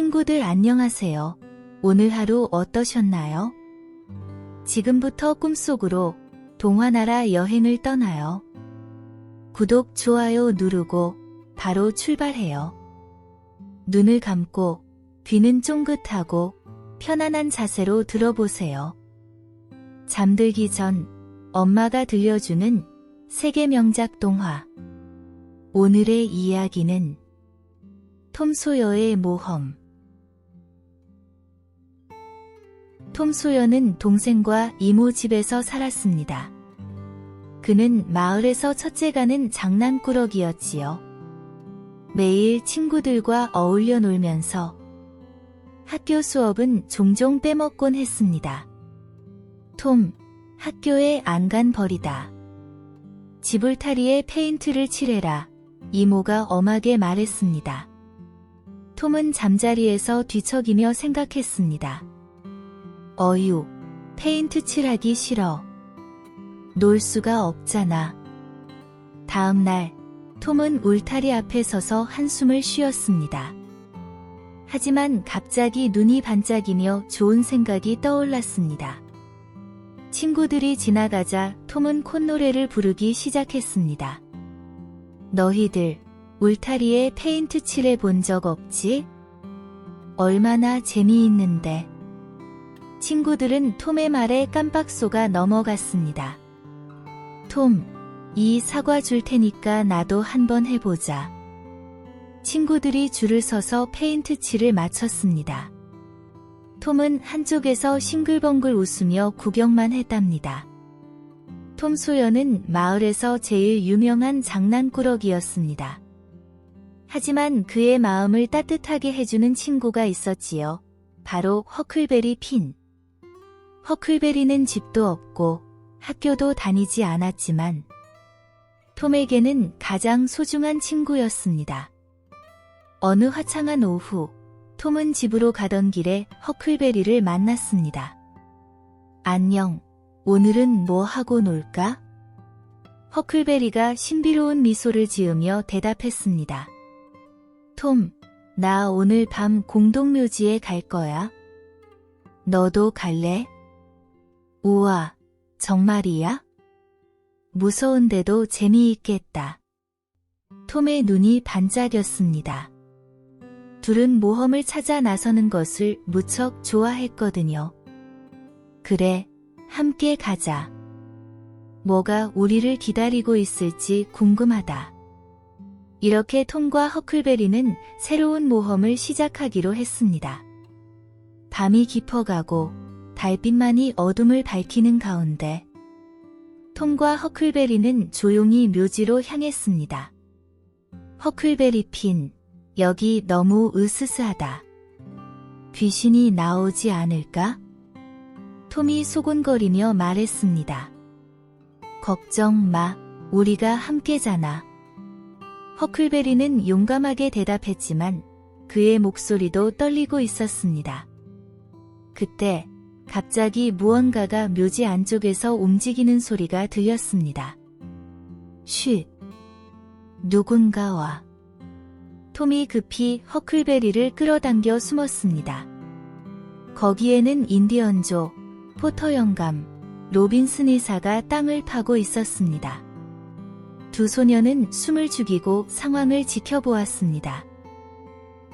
친구들 안녕하세요. 오늘 하루 어떠셨나요? 지금부터 꿈속으로 동화나라 여행을 떠나요. 구독, 좋아요 누르고 바로 출발해요. 눈을 감고 귀는 쫑긋하고 편안한 자세로 들어보세요. 잠들기 전 엄마가 들려주는 세계 명작 동화. 오늘의 이야기는 톰 소여의 모험. 톰 소여는 동생과 이모 집에서 살았습니다. 그는 마을에서 첫째가는 장난꾸러기였지요. 매일 친구들과 어울려 놀면서 학교 수업은 종종 빼먹곤 했습니다. 톰, 학교에 안 간 버리다. 지불타리에 페인트를 칠해라. 이모가 엄하게 말했습니다. 톰은 잠자리에서 뒤척이며 생각했습니다. 어휴, 페인트 칠하기 싫어. 놀 수가 없잖아. 다음 날, 톰은 울타리 앞에 서서 한숨을 쉬었습니다. 하지만 갑자기 눈이 반짝이며 좋은 생각이 떠올랐습니다. 친구들이 지나가자 톰은 콧노래를 부르기 시작했습니다. 너희들 울타리에 페인트 칠해 본 적 없지? 얼마나 재미있는데. 친구들은 톰의 말에 깜빡 속아 넘어갔습니다. 톰, 이 사과 줄 테니까 나도 한번 해보자. 친구들이 줄을 서서 페인트 칠을 마쳤습니다. 톰은 한쪽에서 싱글벙글 웃으며 구경만 했답니다. 톰 소여는 마을에서 제일 유명한 장난꾸러기였습니다. 하지만 그의 마음을 따뜻하게 해주는 친구가 있었지요. 바로 허클베리 핀. 허클베리는 집도 없고 학교도 다니지 않았지만 톰에게는 가장 소중한 친구였습니다. 어느 화창한 오후, 톰은 집으로 가던 길에 허클베리를 만났습니다. 안녕, 오늘은 뭐 하고 놀까? 허클베리가 신비로운 미소를 지으며 대답했습니다. 톰, 나 오늘 밤 공동묘지에 갈 거야. 너도 갈래? 우와, 정말이야? 무서운데도 재미있겠다. 톰의 눈이 반짝였습니다. 둘은 모험을 찾아 나서는 것을 무척 좋아했거든요. 그래, 함께 가자. 뭐가 우리를 기다리고 있을지 궁금하다. 이렇게 톰과 허클베리는 새로운 모험을 시작하기로 했습니다. 밤이 깊어가고 달빛만이 어둠을 밝히는 가운데 톰과 허클베리는 조용히 묘지로 향했습니다. 허클베리 핀, 여기 너무 으스스하다. 귀신이 나오지 않을까? 톰이 소곤거리며 말했습니다. 걱정 마, 우리가 함께잖아. 허클베리는 용감하게 대답했지만 그의 목소리도 떨리고 있었습니다. 그때 갑자기 무언가가 묘지 안쪽에서 움직이는 소리가 들렸습니다. 쉿! 누군가 와. 톰이 급히 허클베리를 끌어당겨 숨었습니다. 거기에는 인디언조, 포터 영감, 로빈슨 의사가 땅을 파고 있었습니다. 두 소녀는 숨을 죽이고 상황을 지켜보았습니다.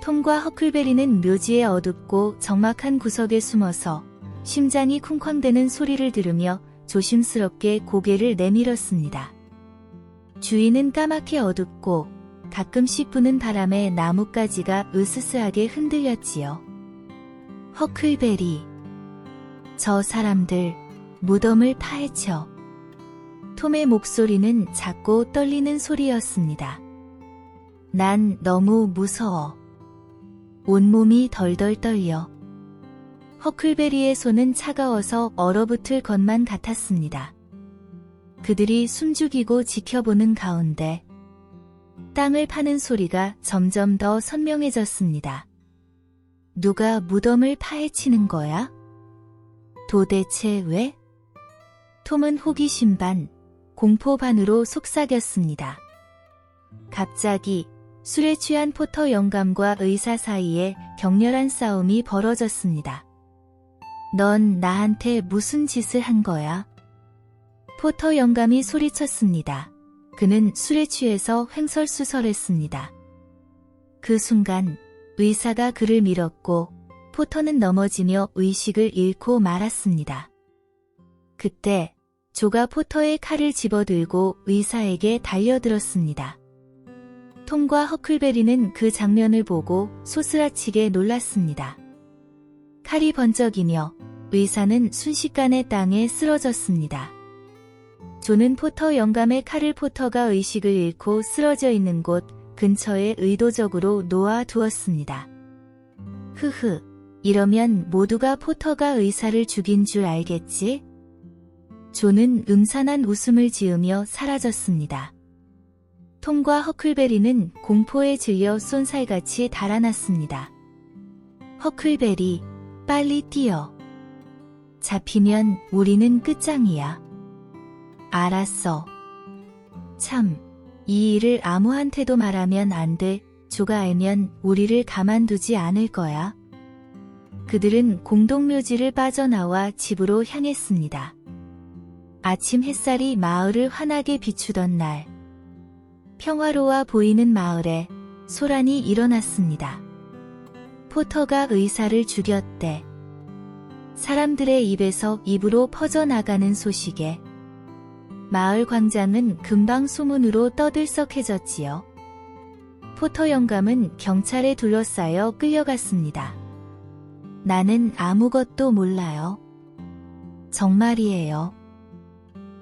톰과 허클베리는 묘지의 어둡고 적막한 구석에 숨어서 심장이 쿵쾅대는 소리를 들으며 조심스럽게 고개를 내밀었습니다. 주위는 까맣게 어둡고 가끔씩 부는 바람에 나뭇가지가 으스스하게 흔들렸지요. 허클베리, 저 사람들 무덤을 파헤쳐. 톰의 목소리는 작고 떨리는 소리였습니다. 난 너무 무서워. 온몸이 덜덜 떨려. 허클베리의 손은 차가워서 얼어붙을 것만 같았습니다. 그들이 숨죽이고 지켜보는 가운데 땅을 파는 소리가 점점 더 선명해졌습니다. 누가 무덤을 파헤치는 거야? 도대체 왜? 톰은 호기심 반, 공포 반으로 속삭였습니다. 갑자기 술에 취한 포터 영감과 의사 사이에 격렬한 싸움이 벌어졌습니다. 넌 나한테 무슨 짓을 한 거야? 포터 영감이 소리쳤습니다. 그는 술에 취해서 횡설수설했습니다. 그 순간 의사가 그를 밀었고 포터는 넘어지며 의식을 잃고 말았습니다. 그때 조가 포터의 칼을 집어들고 의사에게 달려들었습니다. 톰과 허클베리는 그 장면을 보고 소스라치게 놀랐습니다. 칼이 번쩍이며 의사는 순식간에 땅에 쓰러졌습니다. 조는 포터 영감의 칼을 포터가 의식을 잃고 쓰러져 있는 곳 근처에 의도적으로 놓아두었습니다. 흐흐, 이러면 모두가 포터가 의사를 죽인 줄 알겠지? 조는 음산한 웃음을 지으며 사라졌습니다. 톰과 허클베리는 공포에 질려 쏜살같이 달아났습니다. 허클베리, 빨리 뛰어. 잡히면 우리는 끝장이야. 알았어. 참, 이 일을 아무한테도 말하면 안 돼. 조가 알면 우리를 가만두지 않을 거야. 그들은 공동묘지를 빠져나와 집으로 향했습니다. 아침 햇살이 마을을 환하게 비추던 날, 평화로워 보이는 마을에 소란이 일어났습니다. 포터가 의사를 죽였대. 사람들의 입에서 입으로 퍼져나가는 소식에 마을 광장은 금방 소문으로 떠들썩해졌지요. 포터 영감은 경찰에 둘러싸여 끌려갔습니다. 나는 아무것도 몰라요. 정말이에요.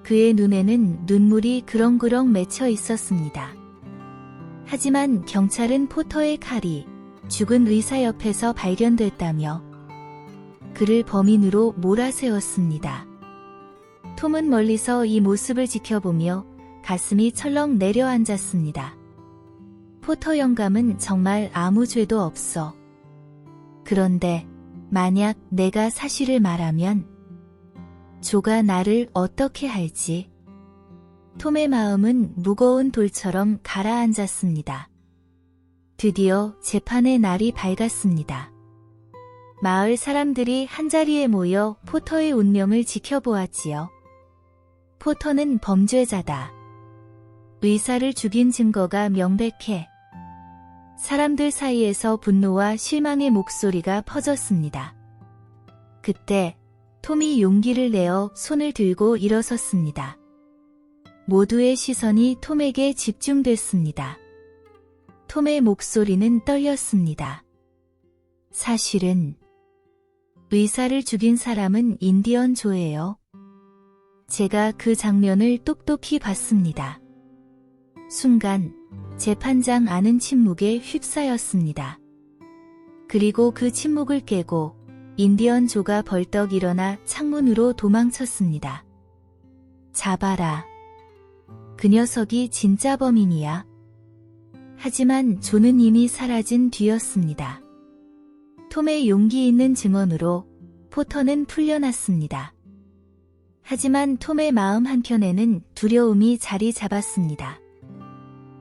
그의 눈에는 눈물이 그렁그렁 맺혀 있었습니다. 하지만 경찰은 포터의 칼이 죽은 의사 옆에서 발견됐다며 그를 범인으로 몰아세웠습니다. 톰은 멀리서 이 모습을 지켜보며 가슴이 철렁 내려앉았습니다. 포터 영감은 정말 아무 죄도 없어. 그런데 만약 내가 사실을 말하면 조가 나를 어떻게 할지. 톰의 마음은 무거운 돌처럼 가라앉았습니다. 드디어 재판의 날이 밝았습니다. 마을 사람들이 한자리에 모여 포터의 운명을 지켜보았지요. 포터는 범죄자다. 의사를 죽인 증거가 명백해. 사람들 사이에서 분노와 실망의 목소리가 퍼졌습니다. 그때 톰이 용기를 내어 손을 들고 일어섰습니다. 모두의 시선이 톰에게 집중됐습니다. 톰의 목소리는 떨렸습니다. 사실은 의사를 죽인 사람은 인디언 조예요. 제가 그 장면을 똑똑히 봤습니다. 순간 재판장 안은 침묵에 휩싸였습니다. 그리고 그 침묵을 깨고 인디언 조가 벌떡 일어나 창문으로 도망쳤습니다. 잡아라. 그 녀석이 진짜 범인이야. 하지만 조는 이미 사라진 뒤였습니다. 톰의 용기 있는 증언으로 포터는 풀려났습니다. 하지만 톰의 마음 한켠에는 두려움이 자리 잡았습니다.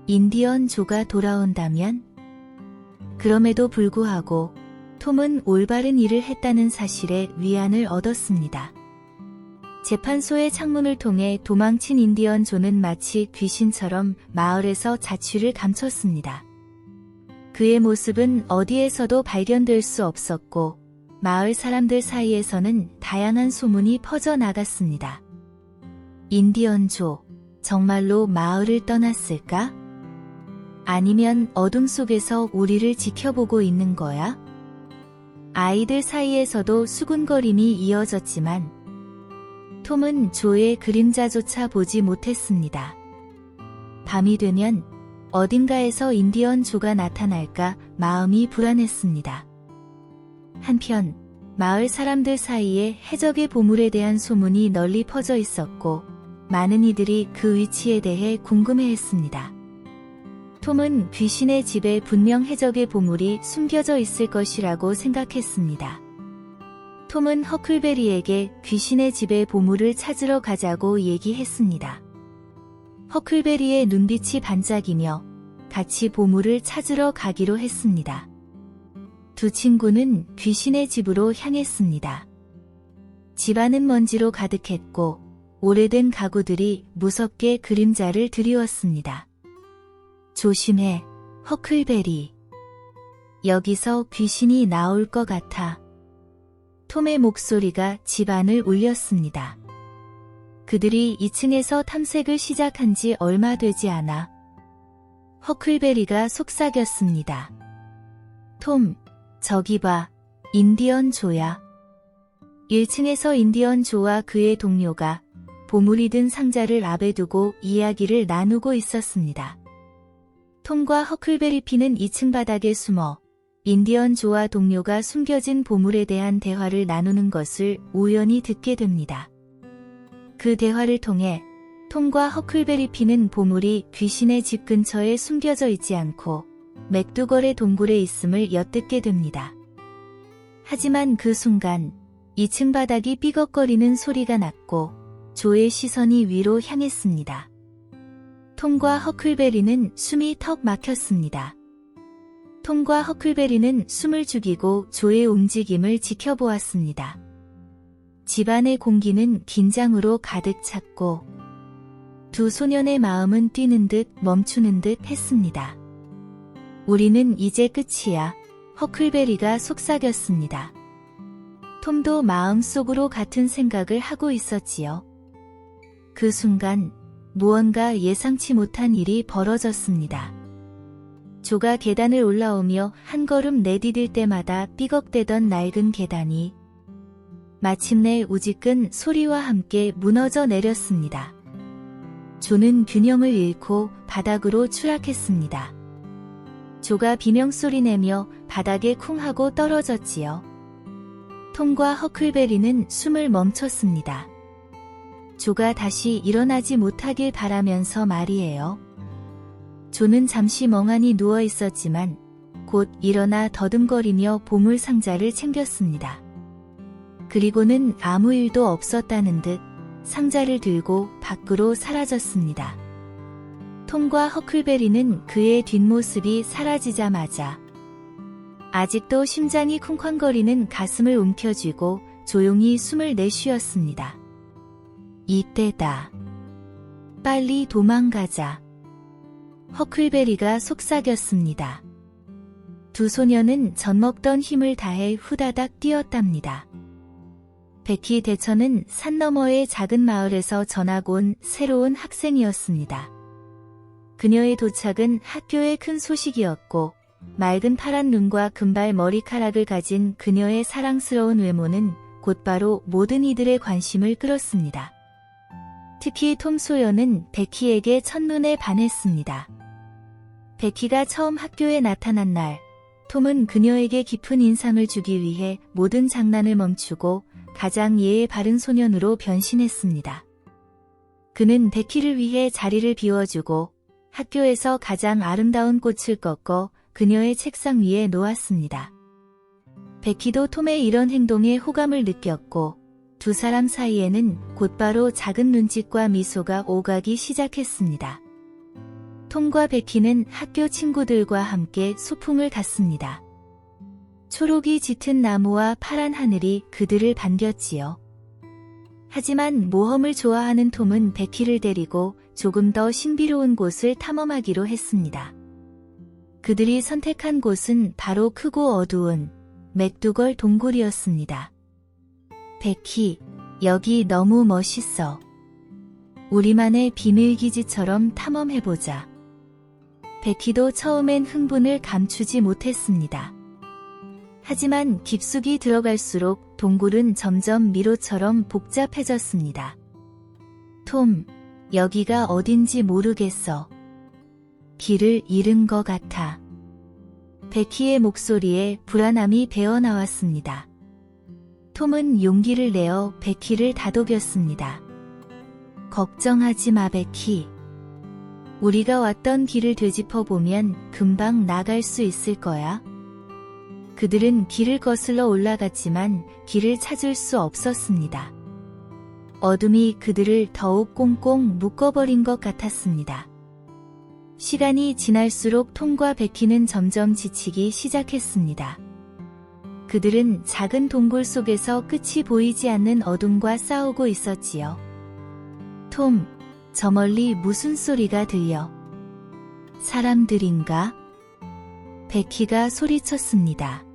인디언 조가 돌아온다면? 그럼에도 불구하고 톰은 올바른 일을 했다는 사실에 위안을 얻었습니다. 재판소의 창문을 통해 도망친 인디언 조는 마치 귀신처럼 마을에서 자취를 감췄습니다. 그의 모습은 어디에서도 발견될 수 없었고 마을 사람들 사이에서는 다양한 소문이 퍼져나갔습니다. 인디언 조, 정말로 마을을 떠났을까? 아니면 어둠 속에서 우리를 지켜보고 있는 거야? 아이들 사이에서도 수군거림이 이어졌지만 톰은 조의 그림자조차 보지 못했습니다. 밤이 되면 어딘가에서 인디언 조가 나타날까 마음이 불안했습니다. 한편 마을 사람들 사이에 해적의 보물에 대한 소문이 널리 퍼져 있었고 많은 이들이 그 위치에 대해 궁금해했습니다. 톰은 귀신의 집에 분명 해적의 보물이 숨겨져 있을 것이라고 생각했습니다. 톰은 허클베리에게 귀신의 집에 보물을 찾으러 가자고 얘기했습니다. 허클베리의 눈빛이 반짝이며 같이 보물을 찾으러 가기로 했습니다. 두 친구는 귀신의 집으로 향했습니다. 집안은 먼지로 가득했고 오래된 가구들이 무섭게 그림자를 드리웠습니다. 조심해, 허클베리. 여기서 귀신이 나올 것 같아. 톰의 목소리가 집안을 울렸습니다. 그들이 2층에서 탐색을 시작한 지 얼마 되지 않아 허클베리가 속삭였습니다. 톰, 저기 봐, 인디언 조야. 1층에서 인디언 조와 그의 동료가 보물이 든 상자를 앞에 두고 이야기를 나누고 있었습니다. 톰과 허클베리 피는 2층 바닥에 숨어 인디언 조와 동료가 숨겨진 보물에 대한 대화를 나누는 것을 우연히 듣게 됩니다. 그 대화를 통해 톰과 허클베리 피는 보물이 귀신의 집 근처에 숨겨져 있지 않고 맥두걸의 동굴에 있음을 엿듣게 됩니다. 하지만 그 순간 2층 바닥이 삐걱거리는 소리가 났고 조의 시선이 위로 향했습니다. 톰과 허클베리는 숨이 턱 막혔습니다. 톰과 허클베리는 숨을 죽이고 조의 움직임을 지켜보았습니다. 집안의 공기는 긴장으로 가득 찼고 두 소년의 마음은 뛰는 듯 멈추는 듯 했습니다. 우리는 이제 끝이야, 허클베리가 속삭였습니다. 톰도 마음속으로 같은 생각을 하고 있었지요. 그 순간 무언가 예상치 못한 일이 벌어졌습니다. 조가 계단을 올라오며 한 걸음 내디딜 때마다 삐걱대던 낡은 계단이 마침내 우지끈 소리와 함께 무너져 내렸습니다. 조는 균형을 잃고 바닥으로 추락했습니다. 조가 비명소리 내며 바닥에 쿵 하고 떨어졌지요. 톰과 허클베리는 숨을 멈췄습니다. 조가 다시 일어나지 못하길 바라면서 말이에요. 조는 잠시 멍하니 누워 있었지만 곧 일어나 더듬거리며 보물 상자를 챙겼습니다. 그리고는 아무 일도 없었다는 듯 상자를 들고 밖으로 사라졌습니다. 톰과 허클베리는 그의 뒷모습이 사라지자마자 아직도 심장이 쿵쾅거리는 가슴을 움켜쥐고 조용히 숨을 내쉬었습니다. 이때다. 빨리 도망가자. 허클베리가 속삭였습니다. 두 소녀는 젖먹던 힘을 다해 후다닥 뛰었답니다. 베키 대처는 산 너머의 작은 마을에서 전학 온 새로운 학생이었습니다. 그녀의 도착은 학교의 큰 소식이었고 맑은 파란 눈과 금발 머리카락을 가진 그녀의 사랑스러운 외모는 곧바로 모든 이들의 관심을 끌었습니다. 특히 톰 소여는 베키에게 첫눈에 반했습니다. 베키가 처음 학교에 나타난 날, 톰은 그녀에게 깊은 인상을 주기 위해 모든 장난을 멈추고 가장 예의 바른 소년으로 변신했습니다. 그는 베키를 위해 자리를 비워주고 학교에서 가장 아름다운 꽃을 꺾어 그녀의 책상 위에 놓았습니다. 베키도 톰의 이런 행동에 호감을 느꼈고 두 사람 사이에는 곧바로 작은 눈짓과 미소가 오가기 시작했습니다. 톰과 베키는 학교 친구들과 함께 소풍을 갔습니다. 초록이 짙은 나무와 파란 하늘이 그들을 반겼지요. 하지만 모험을 좋아하는 톰은 베키를 데리고 조금 더 신비로운 곳을 탐험하기로 했습니다. 그들이 선택한 곳은 바로 크고 어두운 맥두걸 동굴이었습니다. 베키, 여기 너무 멋있어. 우리만의 비밀기지처럼 탐험해보자. 베키도 처음엔 흥분을 감추지 못했습니다. 하지만 깊숙이 들어갈수록 동굴은 점점 미로처럼 복잡해졌습니다. 톰, 여기가 어딘지 모르겠어. 길을 잃은 것 같아. 베키의 목소리에 불안함이 배어나왔습니다. 톰은 용기를 내어 베키를 다독였습니다. 걱정하지 마, 베키. 우리가 왔던 길을 되짚어보면 금방 나갈 수 있을 거야. 그들은 길을 거슬러 올라갔지만 길을 찾을 수 없었습니다. 어둠이 그들을 더욱 꽁꽁 묶어버린 것 같았습니다. 시간이 지날수록 톰과 베키는 점점 지치기 시작했습니다. 그들은 작은 동굴 속에서 끝이 보이지 않는 어둠과 싸우고 있었지요. 톰, 저 멀리 무슨 소리가 들려? 사람들인가? 베키가 소리쳤습니다.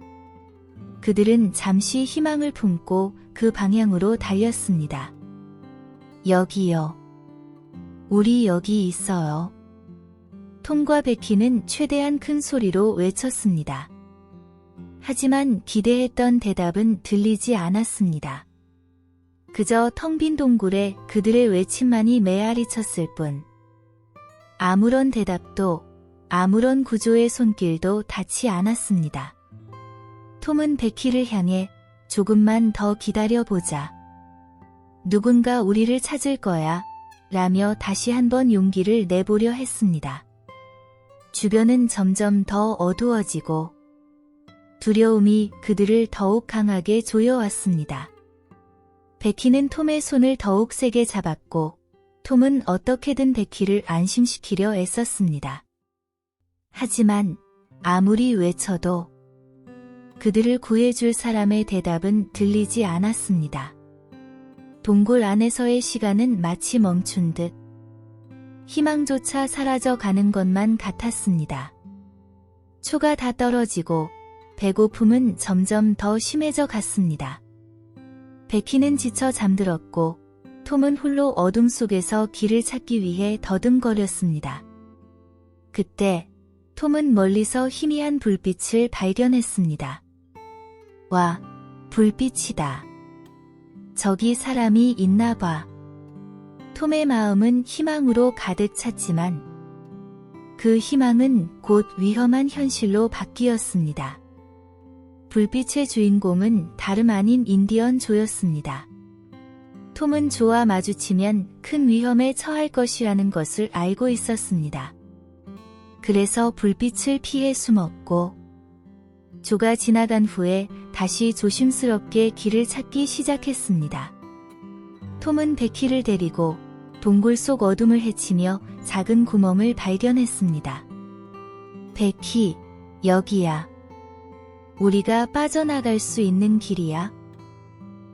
그들은 잠시 희망을 품고 그 방향으로 달렸습니다. 여기요. 우리 여기 있어요. 톰과 베키는 최대한 큰 소리로 외쳤습니다. 하지만 기대했던 대답은 들리지 않았습니다. 그저 텅 빈 동굴에 그들의 외침만이 메아리 쳤을 뿐. 아무런 대답도, 아무런 구조의 손길도 닿지 않았습니다. 톰은 베키를 향해 조금만 더 기다려보자. 누군가 우리를 찾을 거야. 라며 다시 한번 용기를 내보려 했습니다. 주변은 점점 더 어두워지고 두려움이 그들을 더욱 강하게 조여왔습니다. 베키는 톰의 손을 더욱 세게 잡았고 톰은 어떻게든 베키를 안심시키려 애썼습니다. 하지만 아무리 외쳐도 그들을 구해줄 사람의 대답은 들리지 않았습니다. 동굴 안에서의 시간은 마치 멈춘 듯 희망조차 사라져 가는 것만 같았습니다. 초가 다 떨어지고 배고픔은 점점 더 심해져 갔습니다. 베키는 지쳐 잠들었고 톰은 홀로 어둠 속에서 길을 찾기 위해 더듬거렸습니다. 그때 톰은 멀리서 희미한 불빛을 발견했습니다. 와, 불빛이다. 저기 사람이 있나 봐. 톰의 마음은 희망으로 가득 찼지만 그 희망은 곧 위험한 현실로 바뀌었습니다. 불빛의 주인공은 다름 아닌 인디언 조였습니다. 톰은 조와 마주치면 큰 위험에 처할 것이라는 것을 알고 있었습니다. 그래서 불빛을 피해 숨었고 조가 지나간 후에 다시 조심스럽게 길을 찾기 시작했습니다. 톰은 베키를 데리고 동굴 속 어둠을 헤치며 작은 구멍을 발견했습니다. 베키, 여기야. 우리가 빠져나갈 수 있는 길이야.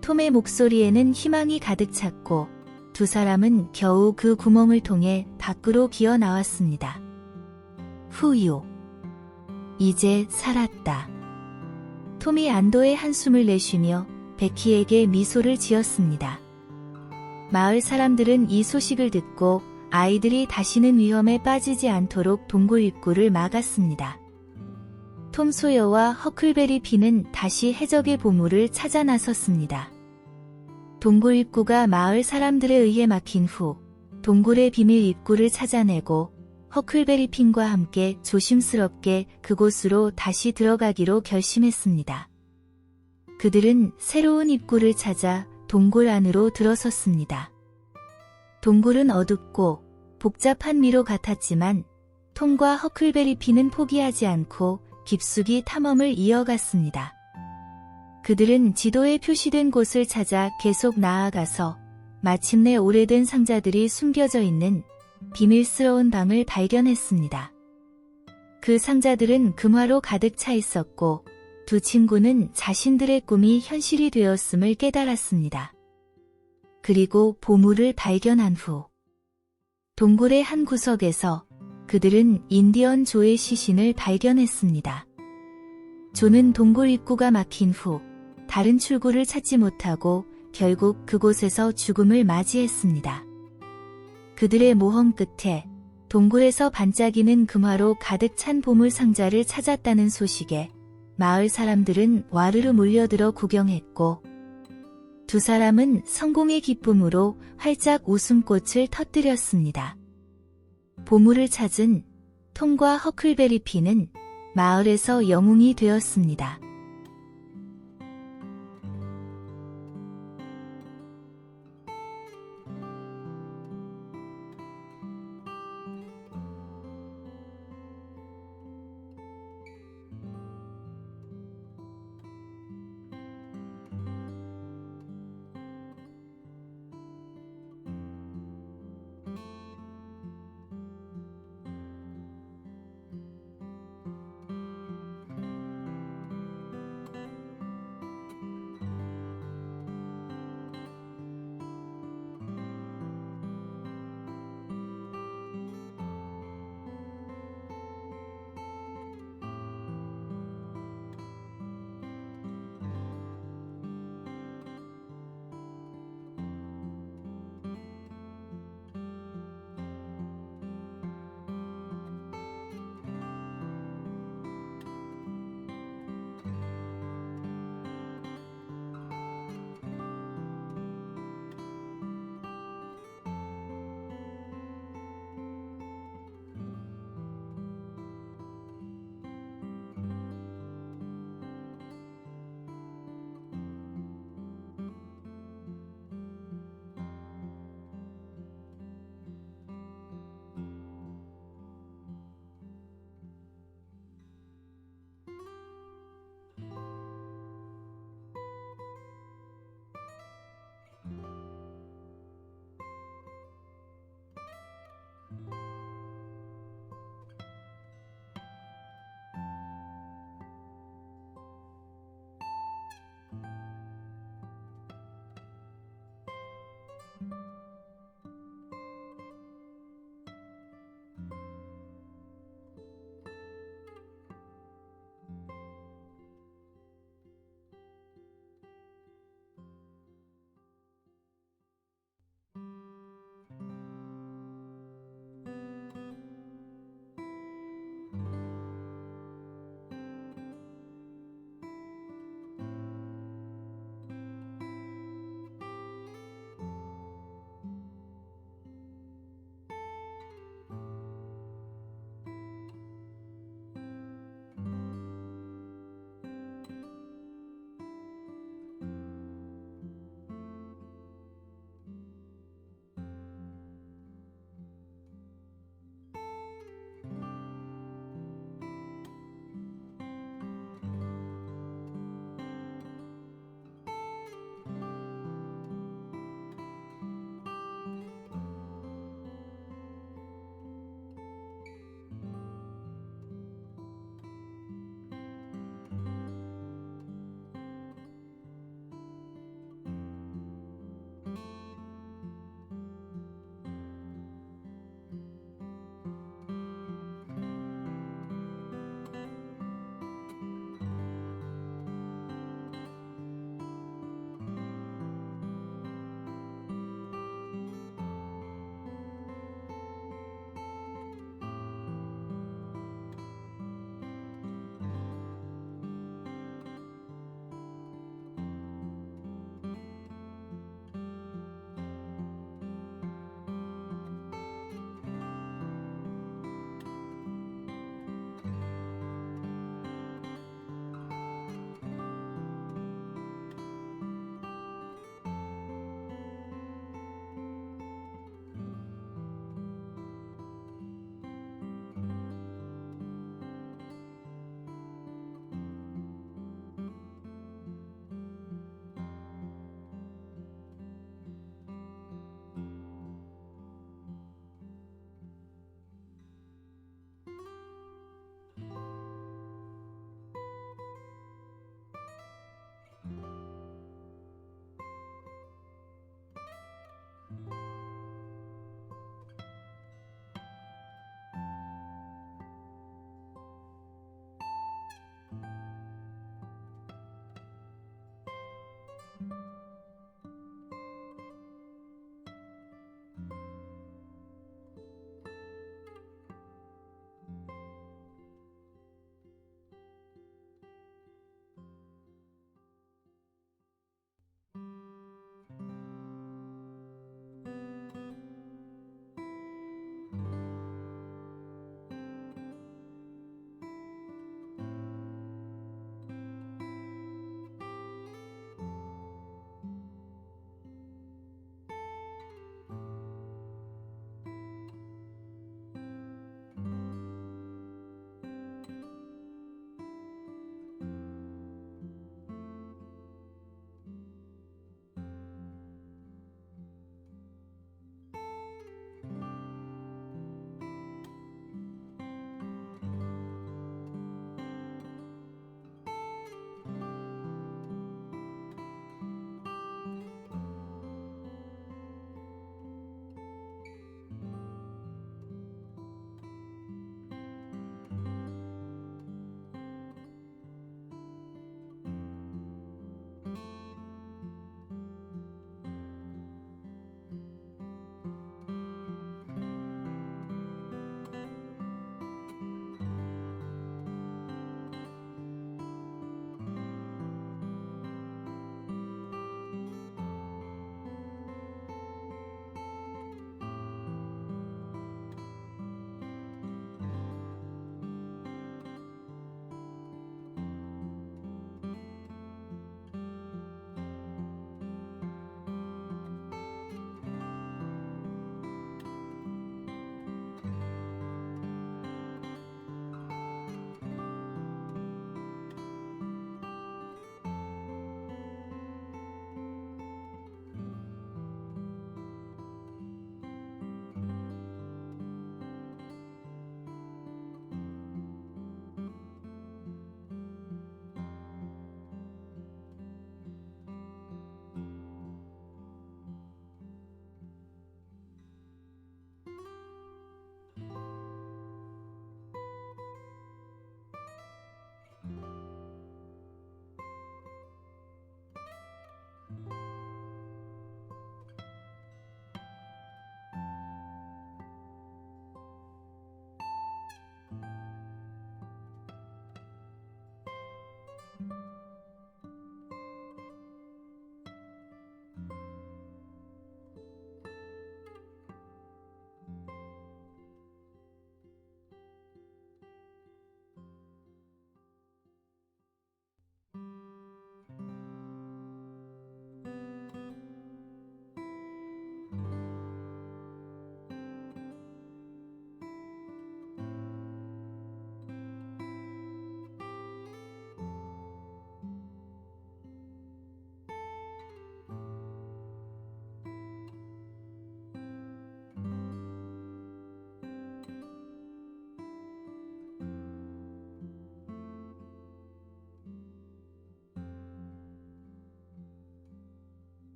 톰의 목소리에는 희망이 가득 찼고 두 사람은 겨우 그 구멍을 통해 밖으로 기어 나왔습니다. 후유. 이제 살았다. 톰이 안도의 한숨을 내쉬며 베키에게 미소를 지었습니다. 마을 사람들은 이 소식을 듣고 아이들이 다시는 위험에 빠지지 않도록 동굴 입구를 막았습니다. 톰 소여와 허클베리 피는 다시 해적의 보물을 찾아 나섰습니다. 동굴 입구가 마을 사람들에 의해 막힌 후 동굴의 비밀 입구를 찾아내고 허클베리 핀과 함께 조심스럽게 그곳으로 다시 들어가기로 결심했습니다. 그들은 새로운 입구를 찾아 동굴 안으로 들어섰습니다. 동굴은 어둡고 복잡한 미로 같았지만 톰과 허클베리 피는 포기하지 않고 깊숙이 탐험을 이어갔습니다. 그들은 지도에 표시된 곳을 찾아 계속 나아가서 마침내 오래된 상자들이 숨겨져 있는 비밀스러운 방을 발견했습니다. 그 상자들은 금화로 가득 차 있었고 두 친구는 자신들의 꿈이 현실이 되었음을 깨달았습니다. 그리고 보물을 발견한 후 동굴의 한 구석에서 그들은 인디언 조의 시신을 발견했습니다. 조는 동굴 입구가 막힌 후 다른 출구를 찾지 못하고 결국 그곳에서 죽음을 맞이했습니다. 그들의 모험 끝에 동굴에서 반짝이는 금화로 가득 찬 보물 상자를 찾았다는 소식에 마을 사람들은 와르르 몰려들어 구경했고 두 사람은 성공의 기쁨으로 활짝 웃음꽃을 터뜨렸습니다. 보물을 찾은 톰과 허클베리 피는 마을에서 영웅이 되었습니다.